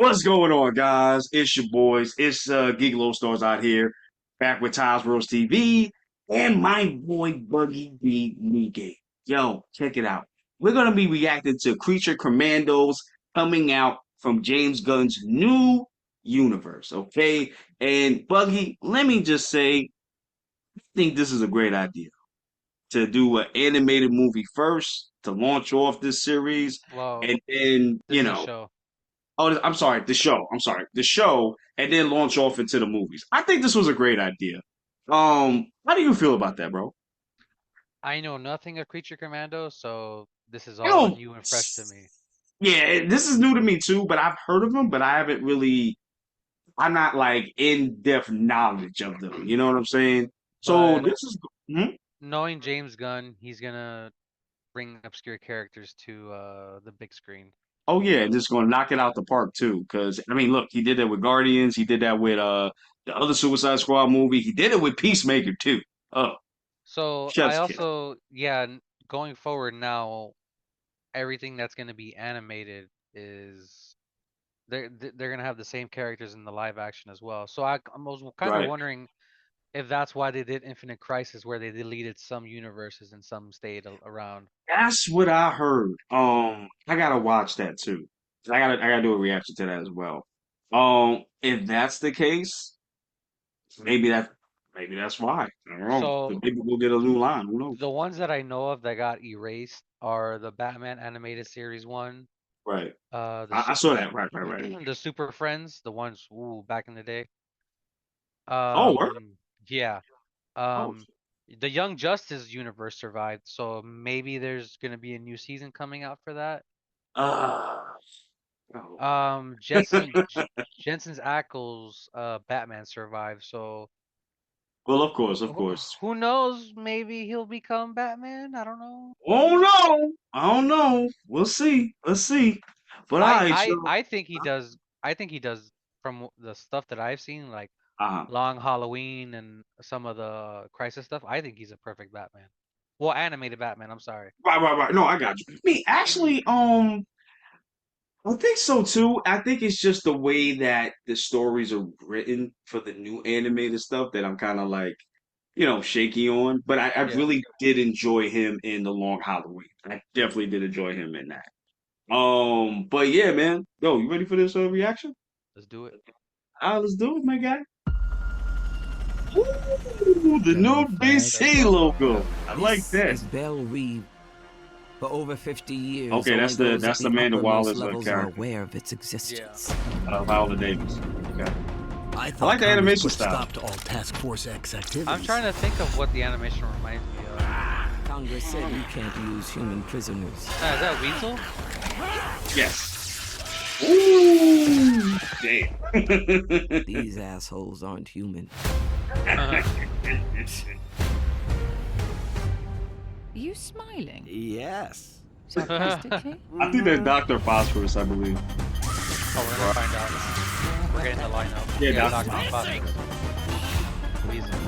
What's going on, guys? It's your boys. It's Gigolo Stars out here, back with tais.worldtv and my boy Buggy B. Newgate. Yo, check it out. We're gonna be reacting to Creature Commandos coming out from James Gunn's new universe. Okay, and Buggy, let me just say, I think this is a great idea to do an animated movie first to launch off this series, Well, and then this is a show. Oh, I'm sorry, the show. I'm sorry, the show, and then launch off into the movies. I think this was a great idea. How do you feel about that, bro? I know nothing of Creature Commando, so this is I all don't. new and fresh to me. Yeah, this is new to me too, but I've heard of them, but I haven't really. I'm not like in depth knowledge of them. You know what I'm saying? So But this is. Hmm? knowing James Gunn, he's gonna bring obscure characters to the big screen. Oh yeah, and just gonna knock it out the park too. Because I mean, look, he did that with Guardians. He did that with the other Suicide Squad movie. He did it with Peacemaker too. Oh, So I chef's kiss. also, yeah, going forward now, everything that's gonna be animated is they're gonna have the same characters in the live action as well. So I was kind of Right. wondering if that's why they did Infinite Crisis, where they deleted some universes and some stayed around. That's what I heard. I gotta watch that too. I gotta do a reaction to that as well. If that's the case, maybe that maybe that's why. I don't know. So Maybe we'll get a new line. Who knows? the ones that I know of that got erased are the Batman animated series one, Right. the I Super saw that. Right. the Super Friends, the ones back in the day. Oh, word? Yeah. Oh, Um the Young Justice universe survived, so maybe there's gonna be a new season coming out for that. uh, oh. Jensen's Ackles Batman survived, so Well, of who, course. who knows? Maybe he'll become Batman. I don't know. Oh no, I don't know. We'll see. Let's see. But all I right, I so I think he does. I think he does from the stuff that I've seen, like uh, Long Halloween and some of the Crisis stuff. I think he's a perfect Batman. Well, animated Batman. I'm sorry. right. No, I got you. Me, actually, I think so too. I think it's just the way that the stories are written for the new animated stuff that I'm kind of like, shaky on. But I Yeah, really did enjoy him in The Long Halloween. I definitely did enjoy him in that. But yeah, man. Yo, you ready for this reaction? let's do it. All right, let's do it, my guy. Ooh, the Turn on new flags. Let's BC go. logo. I like This that. is Belle Reeve. For over 50 years, Okay, only those at that's the the Amanda uppermost Wallace levels are character, aware of its Yeah. existence. Viola Davis. Okay, I I like thought the Congress animation put style. stop to all Task Force X I'm activities. trying to think of what the animation reminds me of. Congress said you can't use human prisoners. Is that Weasel? Yes. Ooh, damn. These assholes aren't human. You smiling Yes. sarcastically? I think that's Dr. Phosphorus, I believe. Oh, we're gonna find out. We're getting the lineup. Yeah, Yeah, Dr. Dr. Phosphorus. Weasel.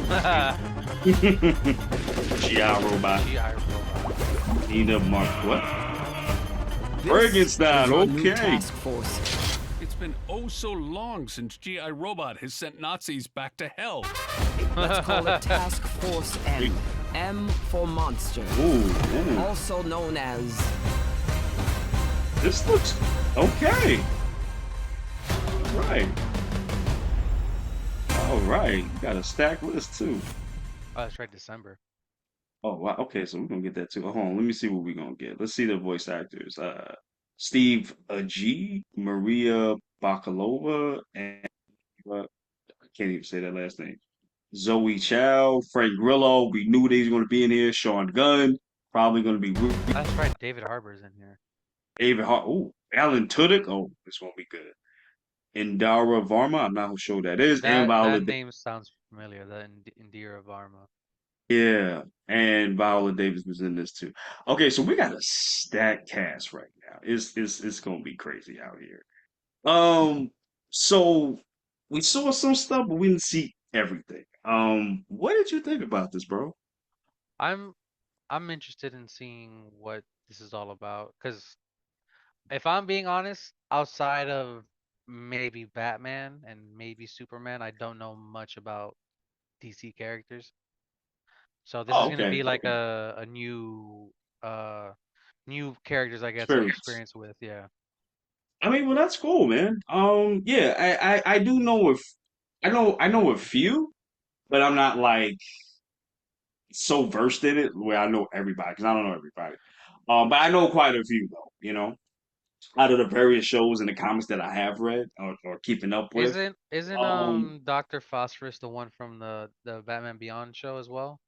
GI Robot. G.I. Robot. Nina Mark. What? This Frankenstein, is our new okay. task force. It's been oh so long since G.I. Robot has sent Nazis back to hell. Let's call it Task Force M. M for monster. Ooh. Also known as This looks okay. Right. All right. You got a stacked list too. Oh, that's right, December. Oh, wow. Okay, so we're gonna get that too. Hold on, let me see what we're gonna get. Let's see the voice actors. Steve G, Maria Bakalova, and I can't even say that last name. Zoe Chow, Frank Grillo. We knew they was gonna be in here. Sean Gunn, probably gonna be Ruby, That's right, David Harbour's in here. David Hart. Oh, Alan Tudyk. Oh, this gonna be good. Indara Varma. I'm not sure who that is. And That Viola. name sounds familiar. The Indira Varma. Yeah, and Viola Davis was in this too. Okay, so we got a stacked cast right now. It's gonna be crazy out here. Um, so we saw some stuff, but we didn't see everything. What did you think about this, bro? I'm I'm interested in seeing what this is all about. Cause if I'm being honest, outside of maybe Batman and maybe Superman. I don't know much about DC characters. So this is Oh, gonna okay, be like okay. a uh new characters I get to Experience. experience with. Yeah. I mean, well, that's cool, man. Yeah, I do know if I know a few, but I'm not like so versed in it where I know everybody because I don't know everybody. But I know quite a few though. Out of the various shows and the comics that I have read or keeping up with. Isn't Um, Dr. Phosphorus the one from the Batman Beyond show as well?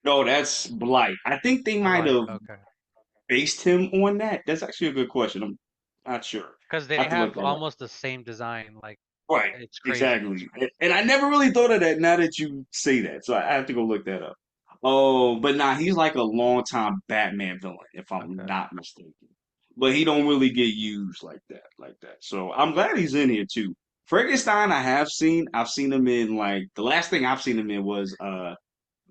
no, that's Blight. I think they might Blight. have Okay. based him on that. That's actually a good question. I'm not sure. Because I they have to look have that up. almost the same design. Like Right, it's crazy. It's exactly. crazy. And I never really thought of that now that you say that. So I have to go look that up. Oh, but nah, he's like a longtime Batman villain, if I'm Okay. not mistaken. But he don't really get used like that. So I'm glad he's in here too. Frankenstein, I have seen. I've seen him in like the last thing I've seen him in was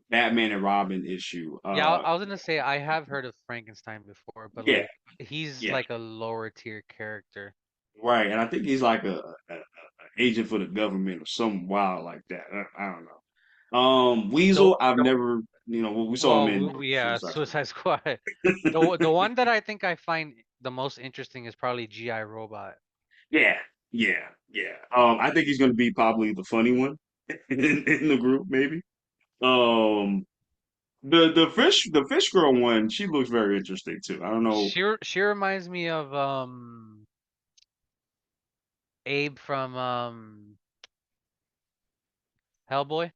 Batman and Robin issue. Yeah, I was gonna say I have heard of Frankenstein before, but Yeah, like he's yeah, like a lower tier character. right. And I think he's like a agent for the government or something wild like that. I don't know. The Weasel, I've never, we saw him well, in yeah, Suicide Squad. Suicide Squad. The one that I think I find the most interesting is probably GI Robot. Yeah, yeah, yeah. I think he's gonna be probably the funny one in the group, maybe. Um, the fish girl one, she looks very interesting too. I don't know. She reminds me of Abe from Hellboy.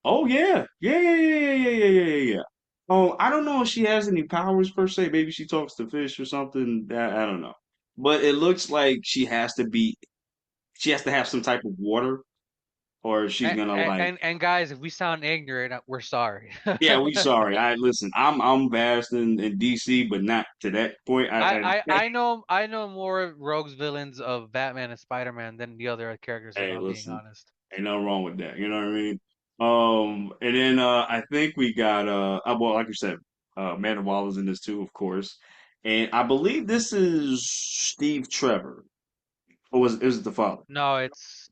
Oh yeah, yeah, yeah, yeah, yeah, yeah, yeah, yeah, yeah, yeah. Oh, I don't know if she has any powers per se. Maybe she talks to fish or something. I don't know. But it looks like she has to have some type of water, or she's And gonna like. and guys, if we sound ignorant, we're sorry. Yeah, we sorry. I listen. I'm vast in DC, but not to that point. I know more rogues villains of Batman and Spider-Man than the other characters, if Hey, I'm being listen, honest. ain't nothing wrong with that. You know what I mean? And then I think we got well, like you said, Amanda Waller's in this too, of course, and I believe this is Steve Trevor, or is it the father? No, it's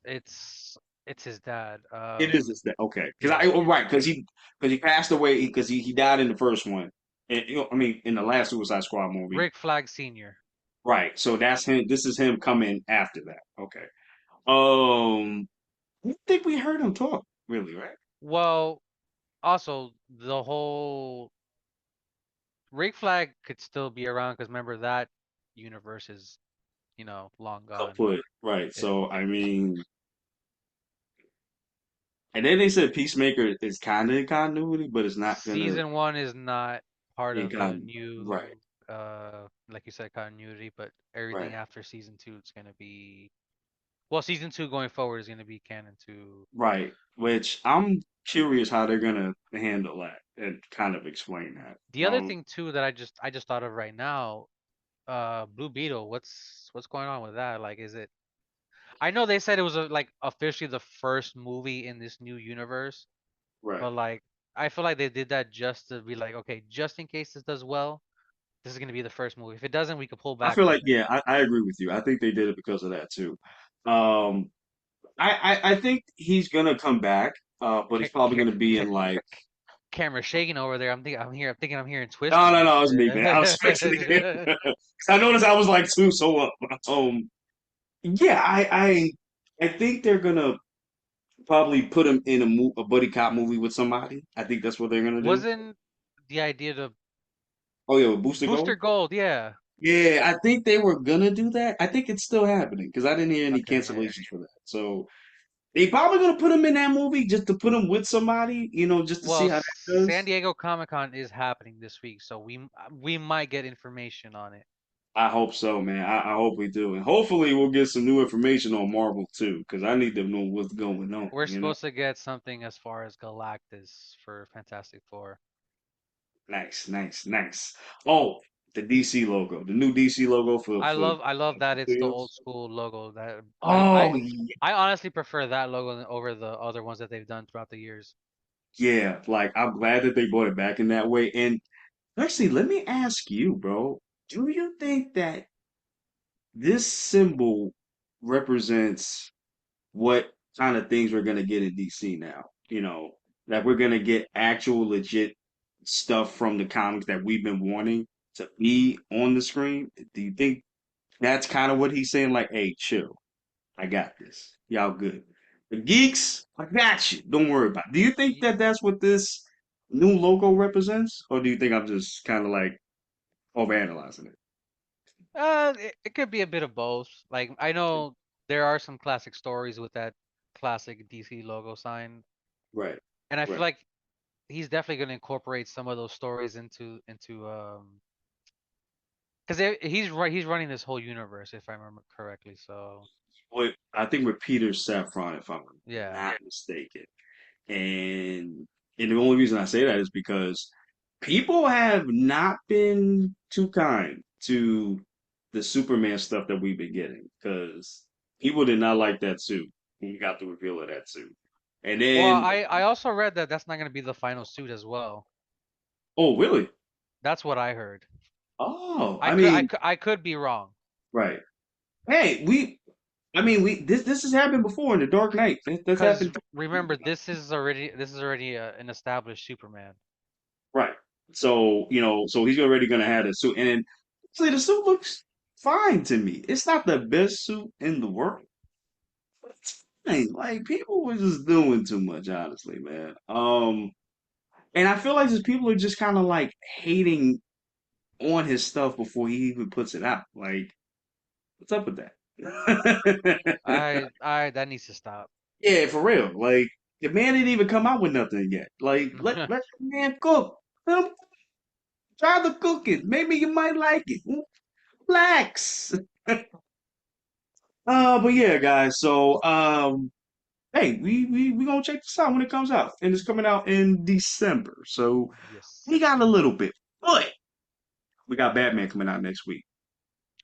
his dad. It is this that okay? Because Yeah, right because he passed away because he died in the first one, and I mean in the last Suicide Squad movie, Rick Flag Sr. right? So that's him. This is him coming after that. Okay. Um, I don't think we heard him talk really, right? Well, also the whole Rick Flag could still be around because remember that universe is long Well gone. put, right. Yeah. So I mean, and then they said Peacemaker is kind of in continuity, but it's not gonna Season one is not part be in of the continuity. Right, new, like you said, continuity, but right, everything after season two, it's gonna be. Well, season two going forward is gonna be canon to. right. Which I'm curious how they're gonna handle that and kind of explain that. The other thing too that I just thought of right now, Blue Beetle. What's going on with that? Like, is it? I know they said it was like officially the first movie in this new universe, Right. but like I feel like they did that just to be like, okay, just in case this does well, this is gonna be the first movie. If it doesn't, we could pull I back feel from like it. yeah, I agree with you. I think they did it because of that too. Um, I think he's gonna come back, but he's Ca- probably ca- gonna be in ca- like Camera shaking over there. I'm thinking I'm hearing no, twisting no, and no, it was me, man. I was fixing the shit. camera. I noticed I was like two so up. Yeah, I think they're gonna probably put him in a buddy cop movie with somebody. I think that's what they're gonna do. Wasn't the idea to Oh yeah, with Booster Booster Gold. Gold? Yeah. Yeah, I think they were gonna do that. I think it's still happening because I didn't hear any Okay. Yeah. cancellations for that. So they probably gonna put him in that movie just to put him with somebody, just to see Well, how that San does. Diego Comic Con is happening this week, so we might get information on it. I hope so, man. I hope we do, and hopefully we'll get some new information on Marvel too, because I need to know what's going on. We're supposed to get something as far as Galactus for Fantastic Four. Nice, nice, nice. Oh, the DC logo, the new DC logo for I love that it's the old studios. school logo. That Oh yeah, I honestly prefer that logo over the other ones that they've done throughout the years. yeah. Like I'm glad that they brought it back in that way. And actually, let me ask you, bro. Do you think that this symbol represents what kind of things we're gonna get in DC now. You know, that we're gonna get actual legit stuff from the comics that we've been wanting to be on the screen. Do you think that's kind of what he's saying? Like, hey, chill, I got this. Y'all good. The geeks, I got you. Don't worry about it. Do you think Y- that that's what this new logo represents, or do you think I'm just kind of like overanalyzing it? it could be a bit of both. Like I know there are some classic stories with that classic DC logo sign, Right, and I feel right. like he's definitely going to incorporate some of those stories into because he's running this whole universe if I remember correctly. So I think with Peter Safran, if I'm yeah. not mistaken. And the only reason I say that is because people have not been too kind to the Superman stuff that we've been getting. Because people did not like that suit when we got the reveal of that suit. And Well, then, I also read that that's not going to be the final suit as well. oh, really? That's what I heard. Oh, I I could I mean, could I could be wrong. right. Hey, I mean, this has happened before in the Dark Knight. That's Because happened. remember, this is already an established Superman. Right. So, so he's already gonna have the suit. And then see the suit looks fine to me. It's not the best suit in the world. But it's fine. Like people were just doing too much, honestly, man. And I feel like just people are just kind of like hating on his stuff before he even puts it out. Like, what's up with that? I that needs to stop. Yeah, for real. Like the man didn't even come out with nothing yet. Like let the man cook. Let him try the cooking. Maybe you might like it. Relax. But yeah, guys. So, hey, we gonna check this out when it comes out, and it's coming out in December. So we Yes. got a little bit, but we got Batman coming out next week.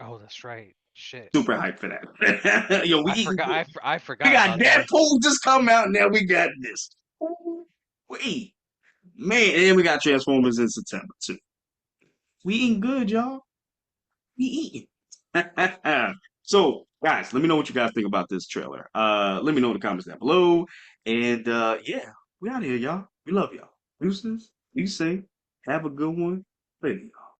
Oh, that's right. Shit. Super hyped for that. Yo, we I eating forgot. good. I We forgot got about that. Deadpool just come out. Now we got this. Wait, man, and we got Transformers in September too. We eating good, y'all. We eating. So, guys, let me know what you guys think about this trailer. Let me know in the comments down below. And yeah, we out here, y'all. We love y'all. Deuces, be safe. Have a good one. Later.